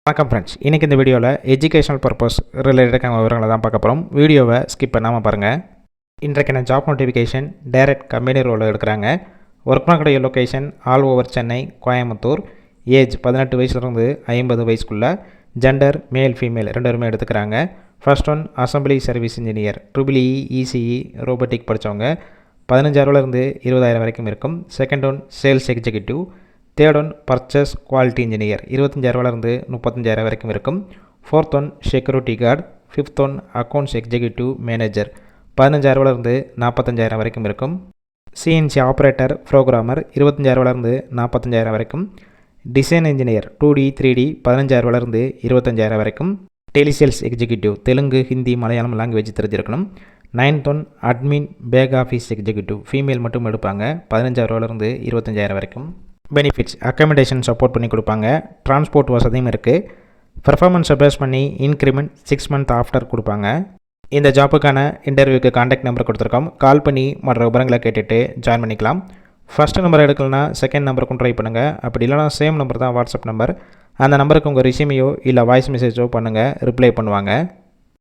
வணக்கம் ஃப்ரெண்ட்ஸ், இன்றைக்கி இந்த வீடியோவில் எஜுகேஷனல் பர்பஸ் ரிலேட்டடான விவரங்களை தான் பார்க்க போகிறோம். வீடியோவை ஸ்கிப் பண்ணாமல் பாருங்கள். இன்றைக்கான ஜாப் நோட்டிஃபிகேஷன் டைரக்ட் கம்பெனி ரோலில் எடுக்கிறாங்க. ஒர்க் பண்ணக்கூடிய location all over Chennai, Coimbatore. Age 18 வயசுலேருந்து 50 வயசுக்குள்ளே. ஜெண்டர் மேல் ஃபீமேல் ரெண்டு பேருமே எடுத்துக்கிறாங்க. First one assembly service engineer, EEE, ECE, robotic படித்தவங்க. 15,000 20,000 வரைக்கும் இருக்கும். Second one sales executive. Third one purchase quality engineer, 25,000 35,000 வரைக்கும் இருக்கும். Fourth one security guard. Fifth one accounts executive manager, 15,000 45,000 வரைக்கும் இருக்கும். CNC ஆப்ரேட்டர் ப்ரோக்ராமர், 25,000 45,000 வரைக்கும். டிசைன் இன்ஜினியர் 2D 3D, 15,000 25,000 வரைக்கும். Telesales executive, Telugu, Hindi, Malayalam language தெரிஞ்சிருக்கணும். Ninth one admin back office executive, female மட்டும் எடுப்பாங்க, 15,000 25,000 வரைக்கும். பெனிஃபிட்ஸ், அக்கமடேஷன் சப்போர்ட் பண்ணி கொடுப்பாங்க. டிரான்ஸ்போர்ட் வசதியும் இருக்குது. பெர்ஃபார்மன்ஸை பேஸ் பண்ணி இன்க்ரிமெண்ட் 6 மந்த் ஆஃப்டர் கொடுப்பாங்க. இந்த ஜாப்புக்கான இன்டர்வியூக்கு கான்டாக்ட் நம்பர் கொடுத்துருக்கோம். கால் பண்ணி மற்ற விவரங்களை கேட்டுட்டு ஜாயின் பண்ணிக்கலாம். ஃபஸ்ட்டு நம்பர் எடுக்கலனா செகண்ட் நம்பருக்கும் ட்ரை பண்ணுங்கள். அப்படி இல்லைனா சேம் நம்பர் தான் வாட்ஸ்அப் நம்பர். அந்த நம்பருக்கு உங்கள் ரெஸ்யூமையோ இல்லை வாய்ஸ் மெசேஜோ பண்ணுங்கள், ரிப்ளை பண்ணுவாங்க.